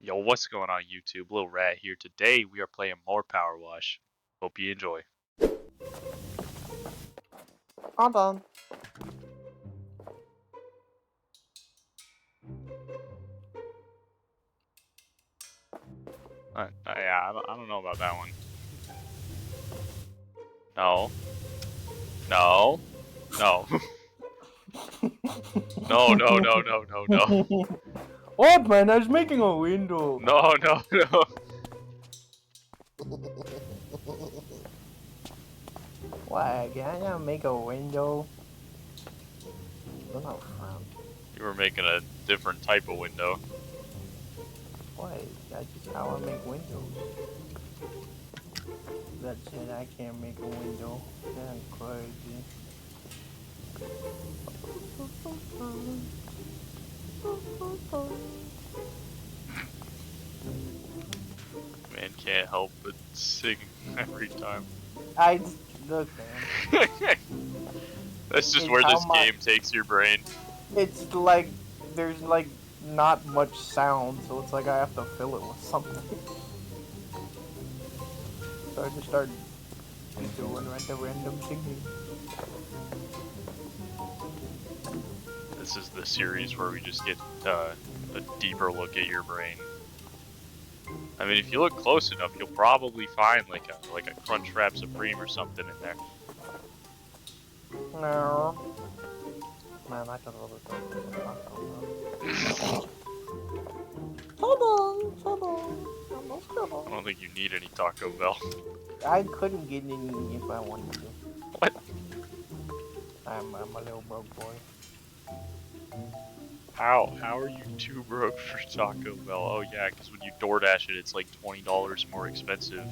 Yo, what's going on YouTube? Lil Rat here. Today we are playing more Powerwash. Hope you enjoy. I'm done. Yeah, I don't know about that one. No. No. No. No. What, man? I was making a window. No. Why? Can I make a window? No, frown. You were making a different type of window. Why? That's just how I make windows. That's it. I can't make a window. That's crazy. Man can't help but sing every time. I just look, man. That's just It's where how this game takes your brain. It's like there's like not much sound, so it's like I have to fill it with something. So I just start doing random singing. This is the series where we just get a deeper look at your brain. I mean, if you look close enough, you'll probably find like a Crunchwrap Supreme or something in there. No. Man, I can really I don't think you need any Taco Bell. I couldn't get any if I wanted to. What? I'm a little broke boy. How are you too broke for Taco Bell? Oh yeah, because when you DoorDash it, it's like $20 more expensive.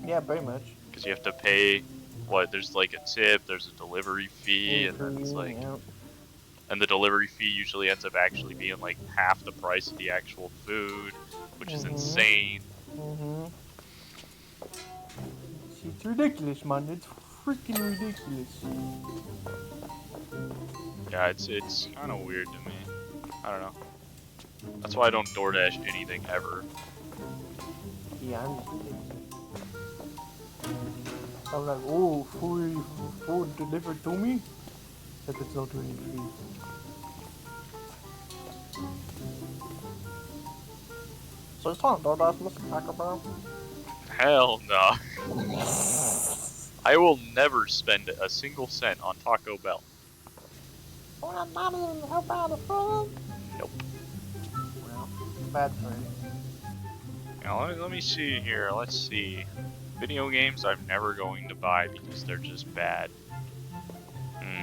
Yeah, pretty much. Because you have to pay, what, there's like a tip, there's a delivery fee, and then it's like... Yeah. And the delivery fee usually ends up actually being like half the price of the actual food, which is insane. It's ridiculous, man. It's freaking ridiculous. Yeah, it's kind of weird to me. I don't know. That's why I don't DoorDash anything ever. Yeah, I'm like, oh, food delivered to me? But it's not really free. So it's not DoorDash, Mr. Taco Bell? Hell no. I will never spend a single cent on Taco Bell. Oh, I'm not even how bad a friend. Nope. Well, bad friend. Now, let me see here. Let's see. Video games I'm never going to buy because they're just bad.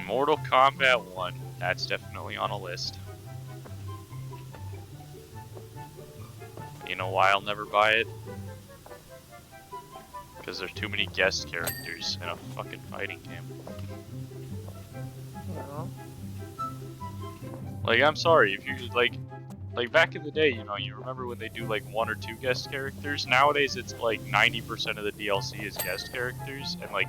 Mortal Kombat 1. That's definitely on a list. You know why I'll never buy it? Because there's too many guest characters in a fucking fighting game. No. Like, I'm sorry, if you, like back in the day, you know, you remember when they do, like, 1 or 2 guest characters? Nowadays, it's, like, 90% of the DLC is guest characters, and, like,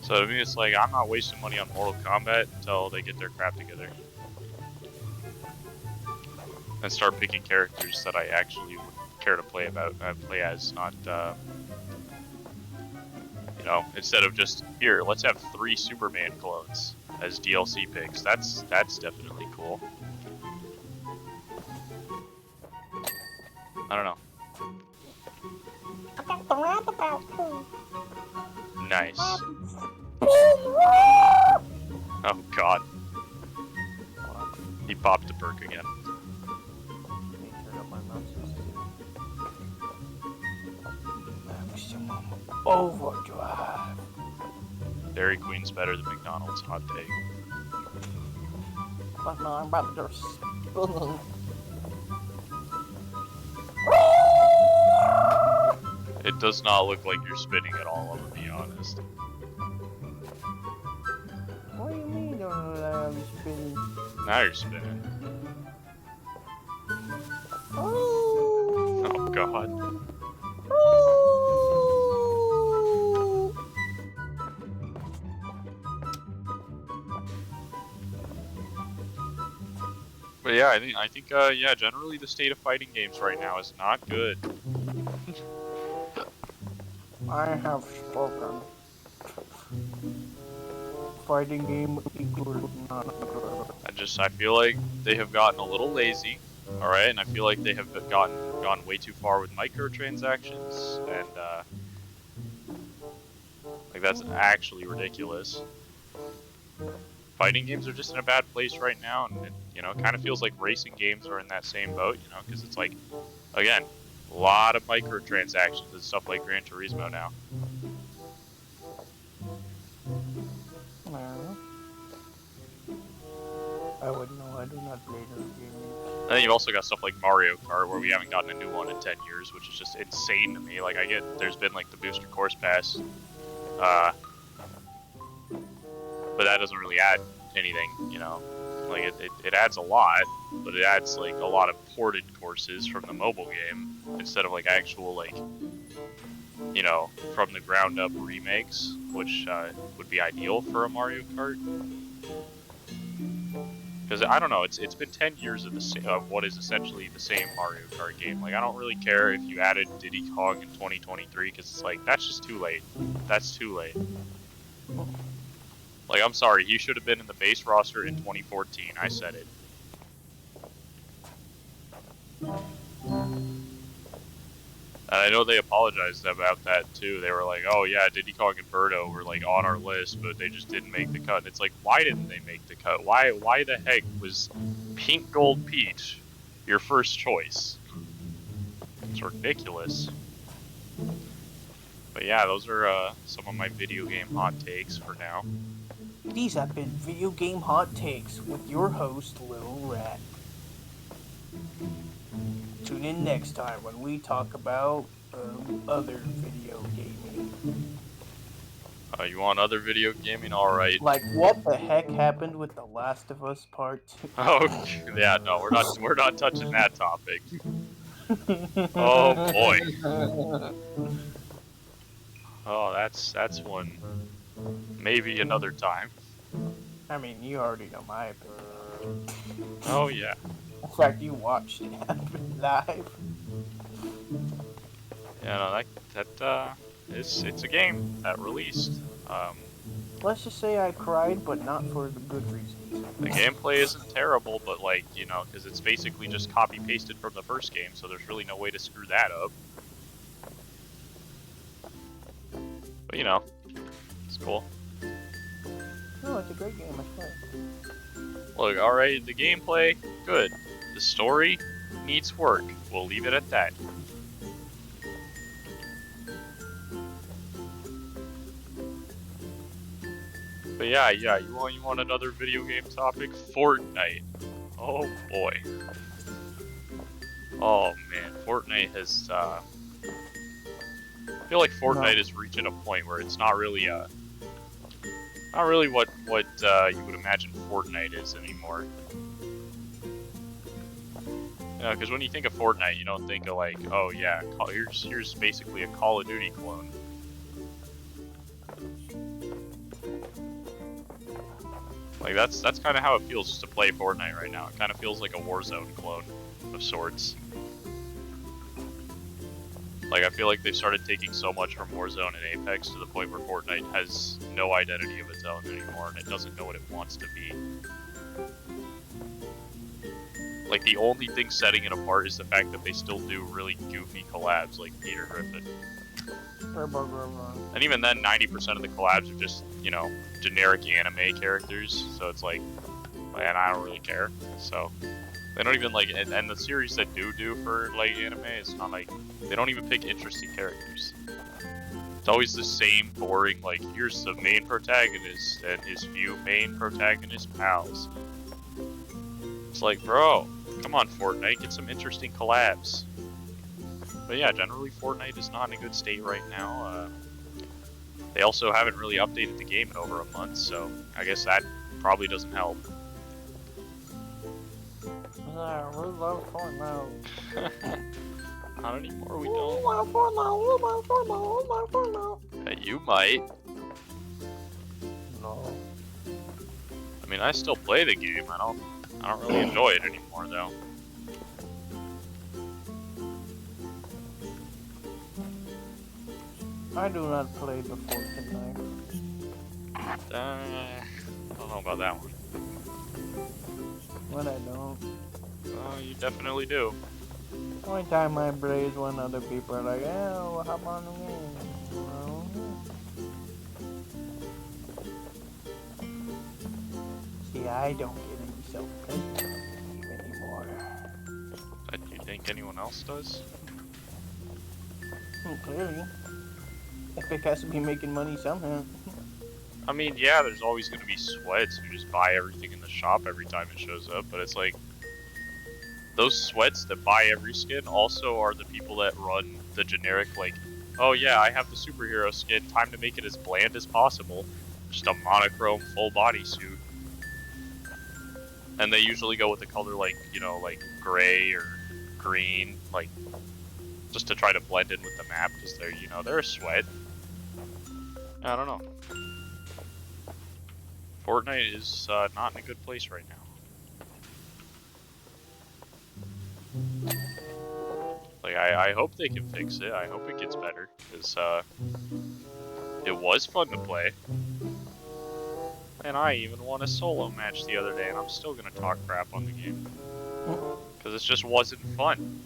so to me, it's like, I'm not wasting money on Mortal Kombat until they get their crap together. And start picking characters that I actually would care to play as, not, you know, instead of just, here, let's have 3 Superman clones as DLC picks. That's definitely cool. I don't know. I got the roundabout too. Nice. Oh god. He popped a perk again. Overdrive. Dairy Queen's better than McDonald's, hot take. But no, I'm about to spin. It does not look like you're spinning at all, I'm gonna be honest. What do you mean I'm spinning? Now you're spinning. Oh god. But yeah, I think, yeah, generally the state of fighting games right now is not good. I have spoken. Fighting game equals not good. I feel like they have gotten a little lazy, all right, and I feel like they have gone way too far with microtransactions, and like that's actually ridiculous. Fighting games are just in a bad place right now, and it, you know, kind of feels like racing games are in that same boat, you know, because it's like, again, a lot of microtransactions and stuff like Gran Turismo now. No. I wouldn't know. I do not play those games. And then you've also got stuff like Mario Kart, where we haven't gotten a new one in 10 years, which is just insane to me. Like, I get there's been like the booster course pass, but that doesn't really add anything, you know. Like, it adds a lot, but it adds like a lot of ported courses from the mobile game instead of like actual, like, you know, from the ground up remakes, which would be ideal for a Mario Kart. Because I don't know, it's been 10 years of what is essentially the same Mario Kart game. Like, I don't really care if you added Diddy Kong in 2023, because it's like, that's just too late. That's too late. Like, I'm sorry, he should have been in the base roster in 2014. I said it. And I know they apologized about that too. They were like, oh yeah, Diddy Kong and Birdo were like on our list, but they just didn't make the cut. And it's like, why didn't they make the cut? Why the heck was Pink Gold Peach your first choice? It's ridiculous. But yeah, those are some of my video game hot takes for now. These have been video game hot takes with your host, Little Rat. Tune in next time when we talk about other video gaming. You want other video gaming? Alright. Like, what the heck happened with The Last of Us Part 2? Oh, yeah, no, we're not touching that topic. Oh boy. Oh, that's one. Maybe another time. I mean, you already know my opinion. Oh yeah. In fact, you watched it happen live. Yeah, no, it's a game that released. Let's just say I cried, but not for the good reasons. The gameplay isn't terrible, but like, you know, because it's basically just copy pasted from the first game, so there's really no way to screw that up. But you know, it's cool. No, it's a great game. I swear. Look, alright, the gameplay, good. The story needs work. We'll leave it at that. But yeah, you want another video game topic? Fortnite. Oh boy. Oh man, Fortnite has I feel like Fortnite is reaching a point where it's not really what you would imagine Fortnite is anymore. Because when you think of Fortnite, you don't think of like, oh yeah, here's basically a Call of Duty clone. Like that's kind of how it feels just to play Fortnite right now. It kind of feels like a Warzone clone of sorts. Like I feel like they've started taking so much from Warzone and Apex to the point where Fortnite has no identity of its own anymore, and it doesn't know what it wants to be. Like the only thing setting it apart is the fact that they still do really goofy collabs like Peter Griffin. And even then, 90% of the collabs are just, you know, generic anime characters, so it's like, man, I don't really care. So, they don't even like, and the series that do for like anime, it's not like, they don't even pick interesting characters. It's always the same boring, like, here's the main protagonist and his few main protagonist pals. It's like, bro, come on Fortnite, get some interesting collabs. But yeah, generally Fortnite is not in a good state right now. They also haven't really updated the game in over a month, so I guess that probably doesn't help. Yeah, we love Fortnite. Not anymore, we We don't. love Fortnite, we love Fortnite, we love Fortnite. You might. No. I mean, I still play the game. I I don't really enjoy it anymore, though. I do not play the Fortnite. I don't know about that one. When I don't. Oh, you definitely do. Only time I braise when other people are like, oh, hop on the game. Well, see, I don't get any self-esteem anymore. Do you think anyone else does? Clearly. Epic has to be making money somehow. I mean, yeah, there's always going to be sweats who just buy everything in the shop every time it shows up, but it's like, those sweats that buy every skin also are the people that run the generic, like, oh yeah, I have the superhero skin, time to make it as bland as possible. Just a monochrome full body suit. And they usually go with the color like, you know, like gray or green, like, just to try to blend in with the map, because they're, you know, they're a sweat. I don't know. Fortnite is not in a good place right now. Like, I hope they can fix it. I hope it gets better, because it was fun to play. And I even won a solo match the other day, and I'm still gonna talk crap on the game. Because it just wasn't fun.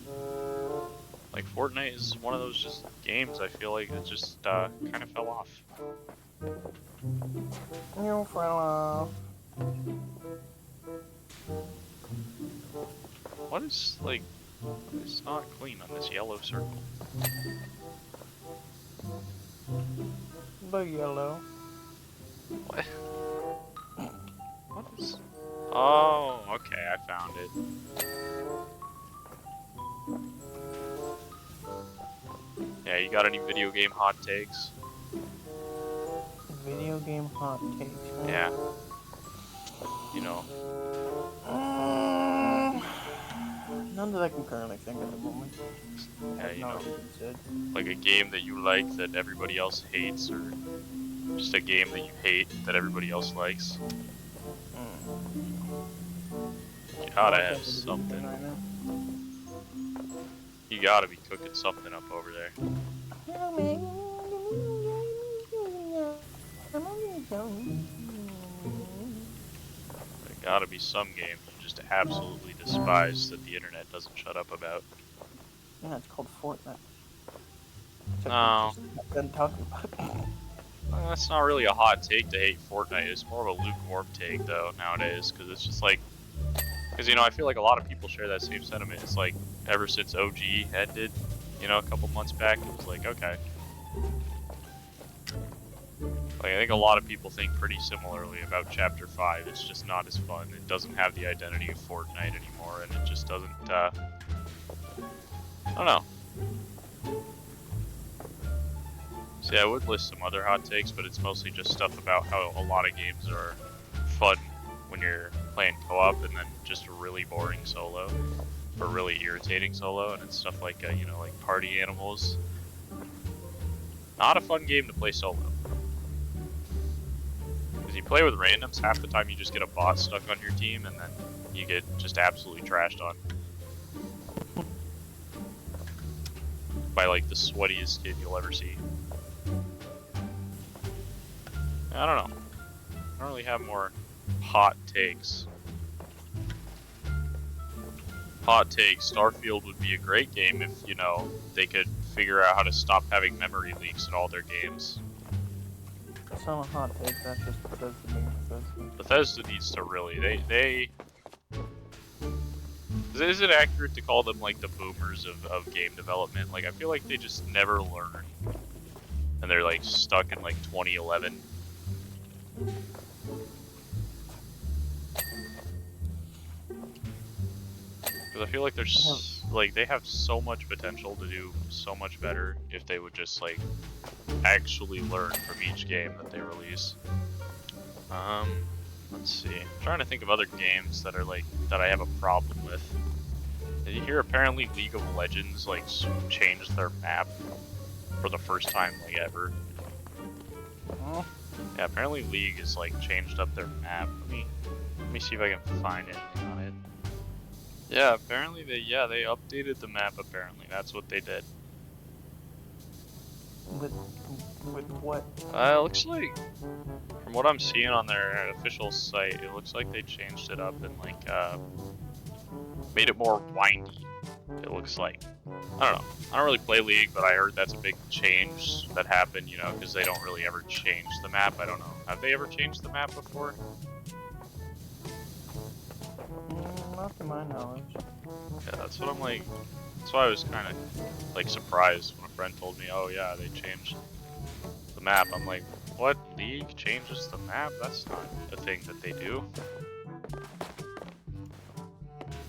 Like, Fortnite is one of those just games I feel like it just kind of fell off. You fell off. What is, like, it's not clean on this yellow circle? The yellow. What? What is... Oh, okay, I found it. Yeah, you got any video game hot takes? Video game hot takes. Huh? Yeah. You know. None that I can currently think at the moment. Yeah, you know. Said. Like a game that you like that everybody else hates, or just a game that you hate that everybody else likes. You gotta have something. Right now. You gotta be cooking something up over there. There gotta be some game you just absolutely despise that the internet doesn't shut up about. Yeah, it's called Fortnite. No. Done talking about it. That's not really a hot take to hate Fortnite. It's more of a lukewarm take, though, nowadays, because it's just like... Because, you know, I feel like a lot of people share that same sentiment. It's like, ever since OG ended, you know, a couple months back, it was like, okay. Like, I think a lot of people think pretty similarly about Chapter 5. It's just not as fun. It doesn't have the identity of Fortnite anymore, and it just doesn't, I don't know. See, I would list some other hot takes, but it's mostly just stuff about how a lot of games are fun when you're playing co-op, and then just really boring solo, or really irritating solo, and it's stuff like, you know, like Party Animals. Not a fun game to play solo. Because you play with randoms, half the time you just get a bot stuck on your team, and then you get just absolutely trashed on. By like the sweatiest kid you'll ever see. I don't know. I don't really have more hot takes. Hot take, Starfield would be a great game if, you know, they could figure out how to stop having memory leaks in all their games. That's not a hot take, that's just Bethesda being Bethesda. Bethesda needs to really, is it accurate to call them like the boomers of game development? Like, I feel like they just never learn. And they're like stuck in like 2011. Because I feel like there's like they have so much potential to do so much better if they would just like actually learn from each game that they release. Let's see. I'm trying to think of other games that are like that I have a problem with. Did you hear apparently League of Legends like changed their map for the first time like ever? Oh. Yeah, apparently League has like changed up their map. Let me see if I can find anything on it. Yeah, apparently they updated the map. Apparently, that's what they did. With what? It looks like, from what I'm seeing on their official site, it looks like they changed it up and like made it more windy. It looks like. I don't know. I don't really play League, but I heard that's a big change that happened, you know, because they don't really ever change the map. I don't know. Have they ever changed the map before? Not to my knowledge. Yeah, that's what I'm like. That's why I was kind of like surprised when a friend told me, "Oh yeah, they changed the map." I'm like, "What? League changes the map? That's not a thing that they do."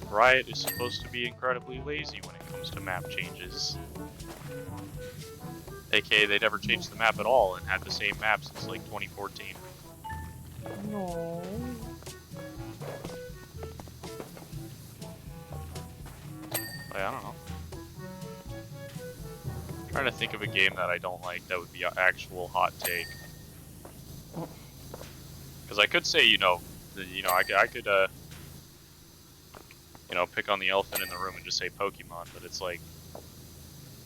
Riot is supposed to be incredibly lazy when it comes to map changes. AKA, they never changed the map at all and had the same map since like 2014. No. Like, I don't know. I'm trying to think of a game that I don't like that would be an actual hot take. Because I could say, I could pick on the elephant in the room and just say Pokemon, but it's like,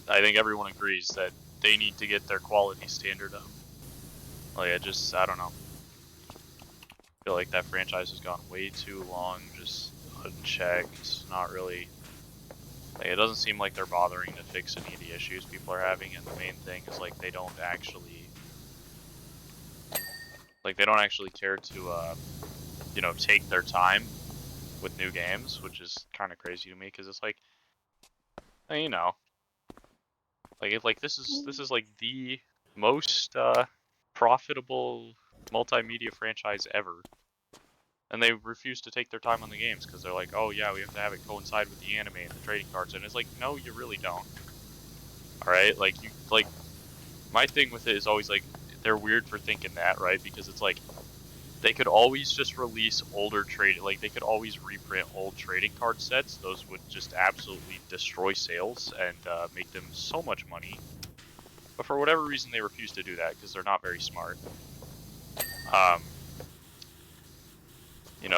I think everyone agrees that they need to get their quality standard up. Like, I don't know. I feel like that franchise has gone way too long, just unchecked, not really. Like, it doesn't seem like they're bothering to fix any of the issues people are having, and the main thing is like they don't actually care to take their time with new games, which is kind of crazy to me because it's like, this is like the most profitable multimedia franchise ever, and they refuse to take their time on the games because they're like, oh yeah, we have to have it coincide with the anime and the trading cards, and it's like, no, you really don't. All right, my thing with it is always like they're weird for thinking that, right? Because it's like they could always just release older they could always reprint old trading card sets. Those would just absolutely destroy sales and make them so much money. But for whatever reason, they refuse to do that because they're not very smart.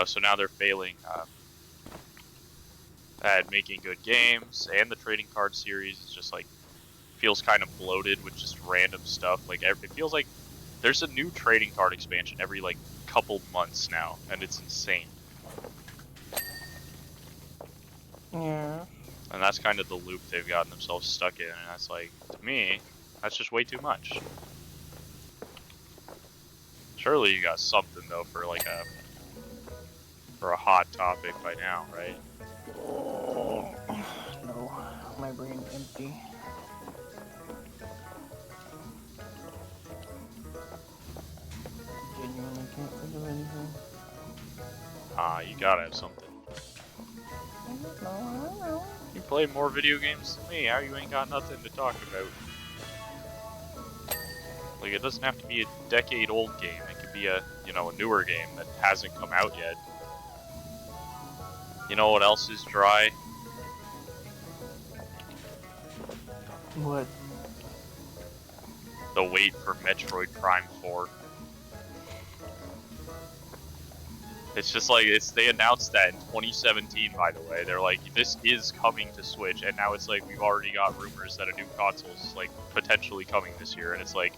So now they're failing at making good games, and the trading card series is just like feels kind of bloated with just random stuff. Like, it feels like there's a new trading card expansion every like couple months now, and it's insane. Yeah. And that's kind of the loop they've gotten themselves stuck in, and that's like, to me, that's just way too much. Surely you got something though for a hot topic by now, right? No, my brain's empty. Genuinely can't think of anything. You gotta have something. I don't know. You play more video games than me, how you ain't got nothing to talk about? Like, it doesn't have to be a decade-old game, it could be a newer game that hasn't come out yet. You know what else is dry? What? The wait for Metroid Prime 4. It's just like, they announced that in 2017, by the way. They're like, this is coming to Switch, and now it's like, we've already got rumors that a new console is like potentially coming this year, and it's like,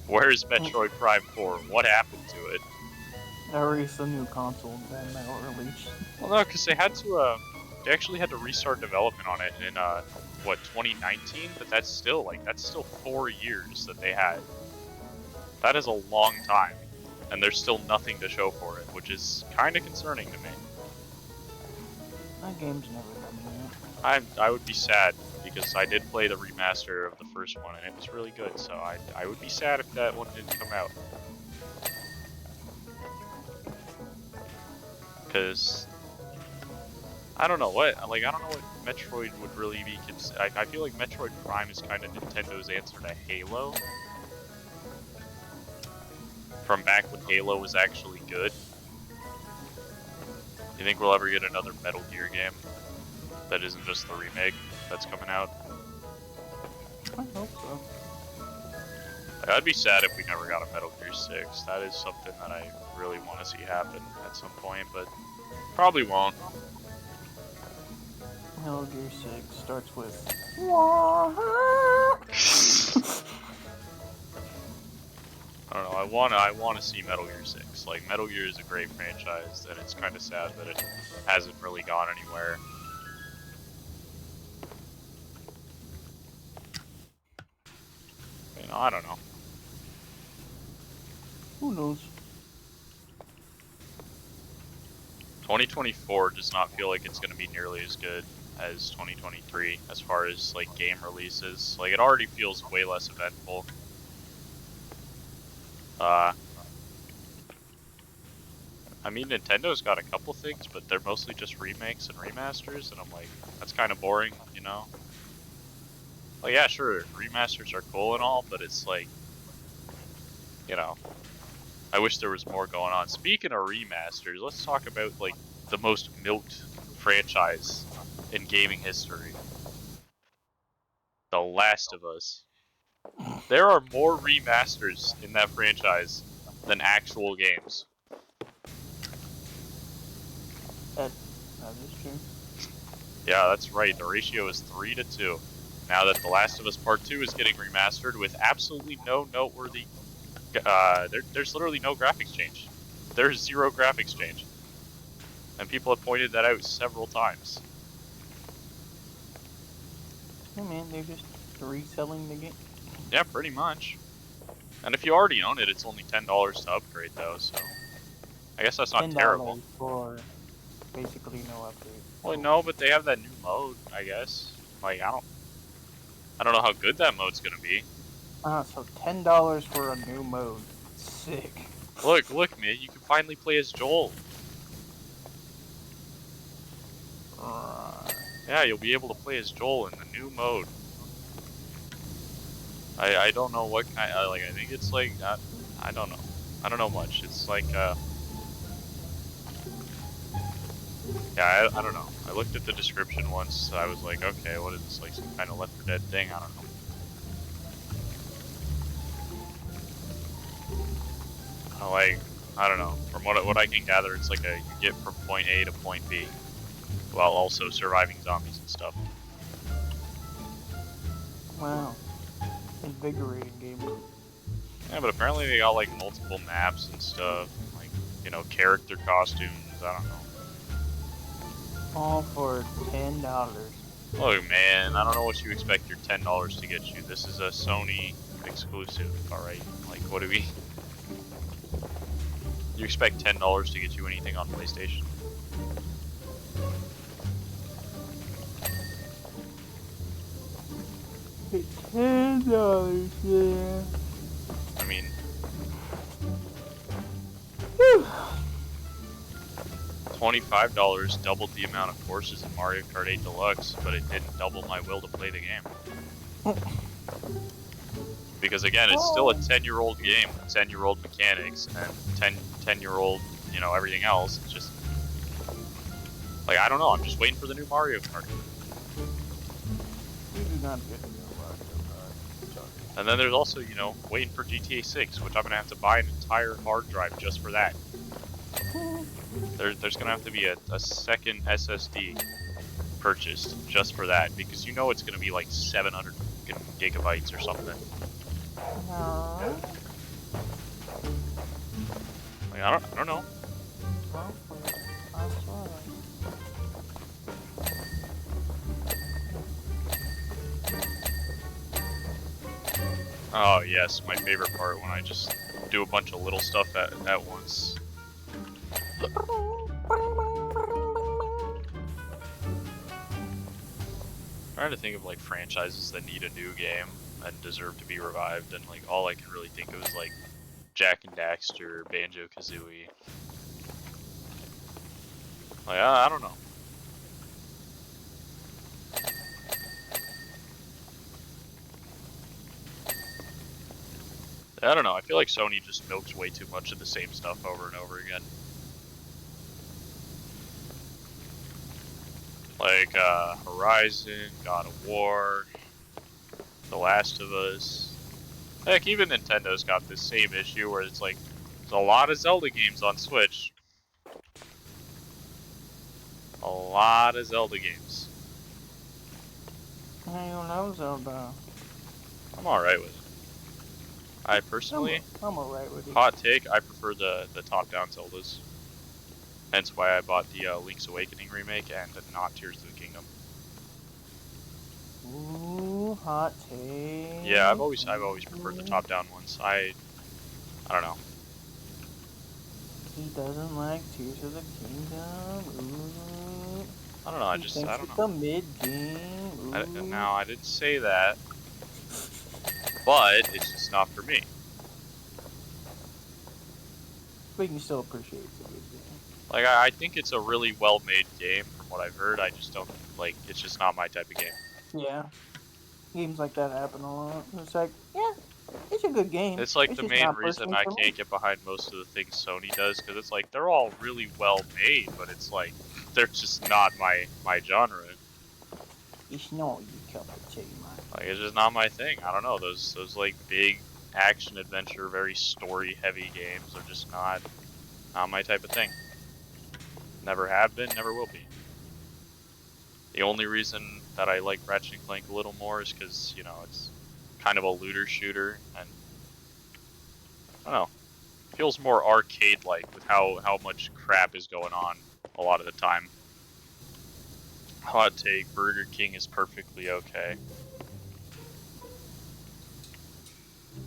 where's Metroid Prime 4? What happened to it? I released a new console then that were released. Well, no, because they had to, they actually had to restart development on it in, 2019? But that's still 4 years that they had. That is a long time. And there's still nothing to show for it, which is kind of concerning to me. That game's never coming out. I would be sad, because I did play the remaster of the first one, and it was really good, so I would be sad if that one didn't come out. Because I don't know what Metroid would really be. I feel like Metroid Prime is kind of Nintendo's answer to Halo. From back when Halo was actually good. You think we'll ever get another Metal Gear game that isn't just the remake that's coming out? I hope so. I'd be sad if we never got a Metal Gear 6. That is something that I really want to see happen at some point, but probably won't. Metal Gear 6 starts with. I don't know. I want to see Metal Gear 6. Like, Metal Gear is a great franchise, and it's kind of sad that it hasn't really gone anywhere. You know, I don't know. Who knows? 2024 does not feel like it's going to be nearly as good as 2023 as far as like game releases. Like, it already feels way less eventful. I mean, Nintendo's got a couple things, but they're mostly just remakes and remasters, and I'm like, that's kind of boring, you know? Like, yeah, sure, remasters are cool and all, but it's like, you know, I wish there was more going on. Speaking of remasters, let's talk about, like, the most milked franchise in gaming history. The Last of Us. There are more remasters in that franchise than actual games. That is true. Yeah, that's right. The ratio is 3 to 2. Now that The Last of Us Part 2 is getting remastered with absolutely no noteworthy... there's literally no graphics change. There's 0 graphics change. And people have pointed that out several times. Hey man, they're just reselling the game. Yeah, pretty much. And if you already own it, it's only $10 to upgrade though, so... I guess that's not terrible. $10 for basically no upgrade. Well, no, but they have that new mode, I guess. Like, I don't know how good that mode's gonna be. So $10 for a new mode. Sick. Look, man, you can finally play as Joel. Yeah, you'll be able to play as Joel in the new mode. I don't know what kind. Like, I think it's like I don't know. I don't know much. It's like yeah, I don't know. I looked at the description once. I was like, okay, what is this? Like some kind of Left 4 Dead thing? I don't know. Like, I don't know. From what I can gather, it's like you get from point A to point B, while also surviving zombies and stuff. Wow. Invigorating game. Yeah, but apparently they got like multiple maps and stuff, like, you know, character costumes. I don't know. All for $10. Look, man, I don't know what you expect your $10 to get you. This is a Sony exclusive, alright? Like, what do we... You expect $10 to get you anything on PlayStation? $10, yeah. I mean... $25 doubled the amount of courses in Mario Kart 8 Deluxe, but it didn't double my will to play the game. Because again, it's still a 10-year-old game with 10-year-old mechanics and 10-year-old, you know, everything else. It's just... Like, I don't know, I'm just waiting for the new Mario Kart. You do not get a new Mario Kart. And then there's also, you know, waiting for GTA 6, which I'm going to have to buy an entire hard drive just for that. There's going to have to be a second SSD purchased just for that, because you know it's going to be like 700 gigabytes or something. No. Like, I don't know. Well, I saw that. Oh yes, my favorite part, when I just do a bunch of little stuff at once. I'm trying to think of like franchises that need a new game and deserve to be revived, and like all I can really think of is like Jak and Daxter, Banjo-Kazooie. Like, I don't know. I don't know, I feel like Sony just milks way too much of the same stuff over and over again. Like, Horizon, God of War, The Last of Us. Heck, even Nintendo's got this same issue where it's like, There's a lot of Zelda games on Switch. A lot of Zelda games. I don't know Zelda. I'm alright with it. I personally, I'm alright with it. hot take, I prefer the top-down Zeldas. Hence why I bought the Link's Awakening remake and not Tears of the Kingdom. Ooh, hot take. Yeah, I've always preferred the top-down ones. I don't know. He doesn't like Tears of the Kingdom. Ooh. I don't know. I He don't thinks it's know. a mid game. Ooh. Now I didn't say that, but it's just not for me. But you can still appreciate it's a good game. Like I think it's a really well-made game from what I've heard. I just don't like. It's just not my type of game. Yeah. Games like that happen a lot. It's like, yeah, it's a good game. It's like the just main not reason personally I for me. can't get behind most of the things Sony does, because it's like they're all really well made, but it's like they're just not my genre. It's not your cup of tea, man. Like it's just not my thing. I don't know. Those like big action adventure, very story heavy games are just not my type of thing. Never have been, never will be. The only reason that I like Ratchet & Clank a little more is because, you know, it's kind of a looter shooter, and I don't know, it feels more arcade-like with how much crap is going on a lot of the time. Hot take, Burger King is perfectly okay.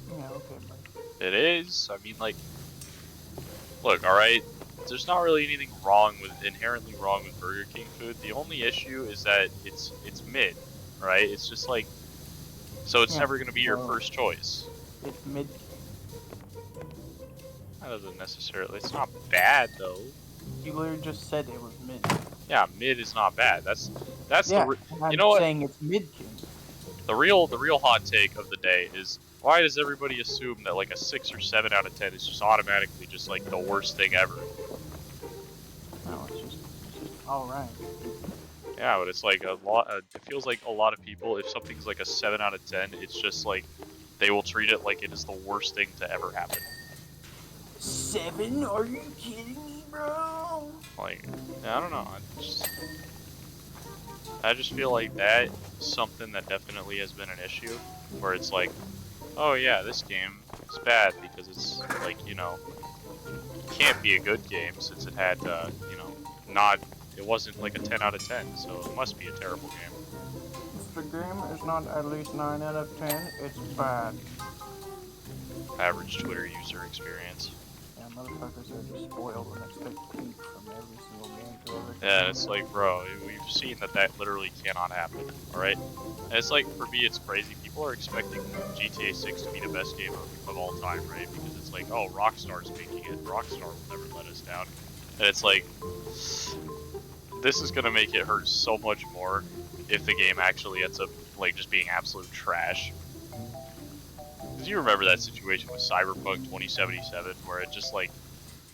Yeah, okay, buddy. It is. I mean, like, look, alright, there's not really anything inherently wrong with Burger King food. The only issue is that it's mid, right? It's just like, so it's never going to be your first choice. It's mid. That doesn't necessarily, it's not bad though. You literally just said it was mid. Yeah, mid is not bad. That's yeah, you know what? saying it's mid king. The real hot take of the day is, why does everybody assume that like a 6 or 7 out of 10 is just automatically just like the worst thing ever? No, it's just alright. Yeah, but it's like a lot. It feels like a lot of people, if something's like a 7 out of 10, it's just like they will treat it like it is the worst thing to ever happen. 7? Are you kidding me, bro? Like, I don't know. I just feel like that is something that definitely has been an issue, where it's like, oh yeah, this game is bad because it's like, you know, can't be a good game since it had, you know, it wasn't like a 10 out of 10, so it must be a terrible game. If the game is not at least 9 out of 10, it's bad. Average Twitter user experience. Yeah, motherfuckers are just spoiled and expect peak from every single game to ever. Yeah, it's like, bro, we've seen that literally cannot happen, alright? And it's like, for me, it's crazy. People are expecting GTA 6 to be the best game of all time, right? Because it's like, oh, Rockstar's making it. Rockstar will never let us down. And it's like, this is gonna make it hurt so much more if the game actually ends up, like, just being absolute trash. Because you remember that situation with Cyberpunk 2077, where it just, like,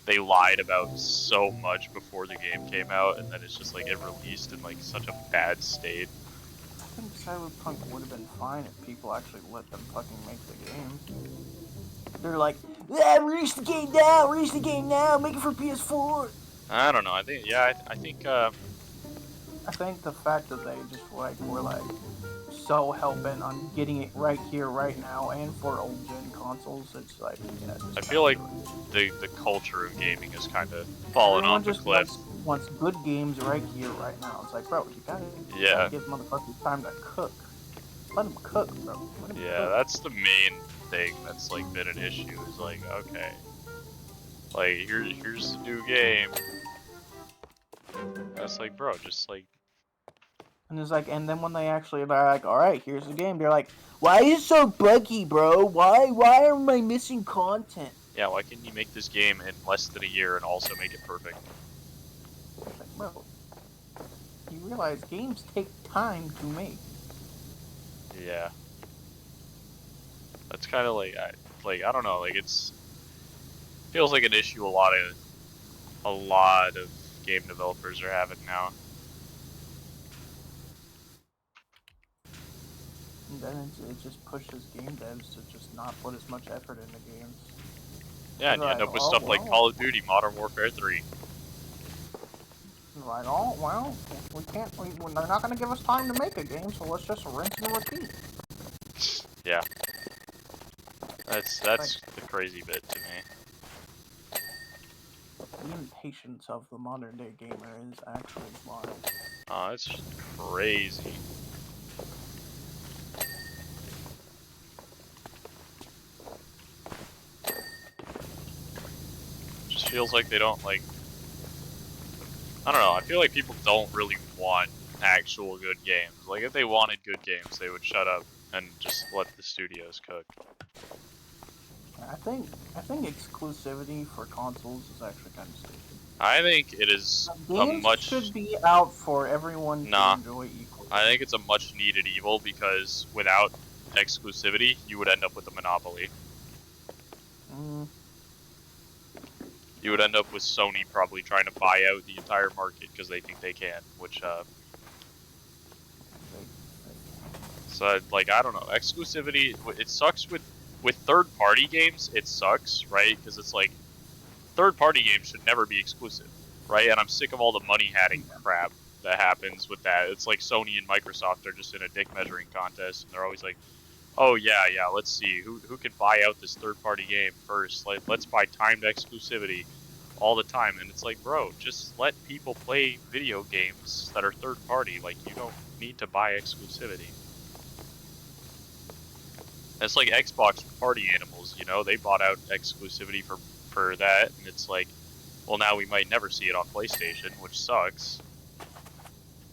they lied about so much before the game came out, and then it's just, like, it released in, like, such a bad state. I think Cyberpunk would have been fine if people actually let them fucking make the game. They're like, yeah, release the game now, make it for PS4. I don't know, I think, yeah, I think I think the fact that they just, like, were, like, so hell-bent on getting it right here, right now, and for old-gen consoles, it's like, yeah. I feel like the culture of gaming has kind of fallen off the cliff. Wants good games right here, right now. It's like, bro, you gotta give motherfuckers time to cook. Let them cook, bro. Let them cook. That's the main thing that's, like, been an issue, is like, okay, like, here's the new game. That's like, bro, just like. And it's like, and then when they actually are like, all right, here's the game, they're like, why is it so buggy, bro? Why am I missing content? Yeah, why can't you make this game in less than a year and also make it perfect? It's like, bro, you realize games take time to make. Yeah. That's kind of like, I don't know, like feels like an issue a lot of game developers are having now. And then it just pushes game devs to just not put as much effort into games. Yeah, and you end up with stuff like Call of Duty, Modern Warfare 3. Right. Oh well, we can't. They're not gonna give us time to make a game, so let's just rinse and repeat. Yeah. That's the crazy bit to me. The impatience of the modern day gamer is actually wild. Oh, it's crazy. Just feels like they don't like. I don't know. I feel like people don't really want actual good games. Like if they wanted good games, they would shut up and just let the studios cook. I think exclusivity for consoles is actually kind of stupid. I think it is Games should be out for everyone to enjoy equally. I think it's a much needed evil because without exclusivity, you would end up with a monopoly. You would end up with Sony probably trying to buy out the entire market because they think they can, which so like I don't know, exclusivity. It sucks with third-party games. It sucks, right? Because it's like third-party games should never be exclusive, right? And I'm sick of all the money hatting crap that happens with that. It's like Sony and Microsoft are just in a dick measuring contest, and they're always like, "Oh yeah, let's see who can buy out this third-party game first. Like let's buy timed exclusivity all the time." And it's like, bro, just let people play video games that are third-party. Like you don't need to buy exclusivity. It's like Xbox Party Animals, you know, they bought out exclusivity for that, and it's like, well, now we might never see it on PlayStation, which sucks.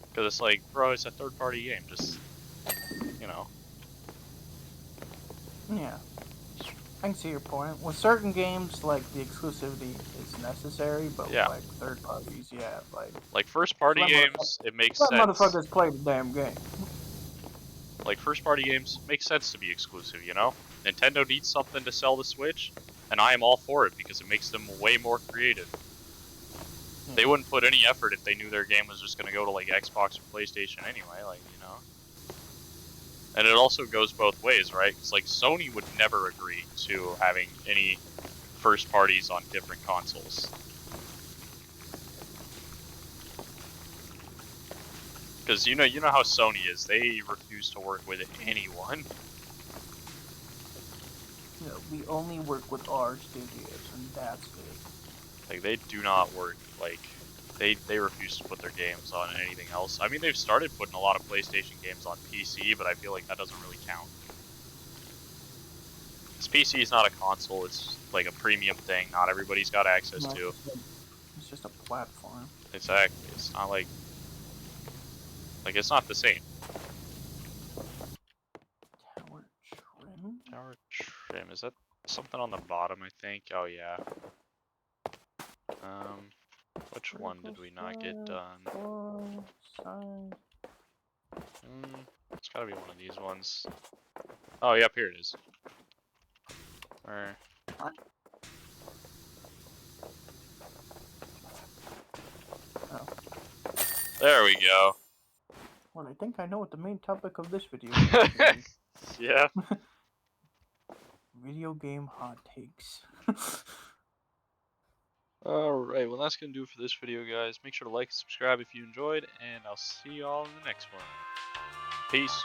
Because it's like, bro, it's a third-party game, just, you know. Yeah. I can see your point. With certain games, like, the exclusivity is necessary, but yeah. like third parties, yeah, like first-party games, it makes sense. Let motherfuckers play the damn game. Like first-party games make sense to be exclusive, you know? Nintendo needs something to sell the Switch, and I am all for it because it makes them way more creative. Yeah. They wouldn't put any effort if they knew their game was just going to go to like Xbox or PlayStation anyway, like, you know? And it also goes both ways, right? Because like Sony would never agree to having any first parties on different consoles. Because you know how Sony is. They refuse to work with anyone. No, we only work with our studios, and that's it. Like they do not work. Like they refuse to put their games on anything else. I mean, they've started putting a lot of PlayStation games on PC, but I feel like that doesn't really count. Because PC is not a console. It's like a premium thing. Not everybody's got access to. It's just a platform. Exactly. It's not like it's not the same. Tower trim. Is that something on the bottom? I think. Oh yeah. Which one did we not get done? It's gotta be one of these ones. Oh, yep, here it is. What? Oh. There we go. Well, I think I know what the main topic of this video is. Yeah. Video game hot takes. Alright, well that's gonna do it for this video, guys. Make sure to like and subscribe if you enjoyed, and I'll see you all in the next one. Peace.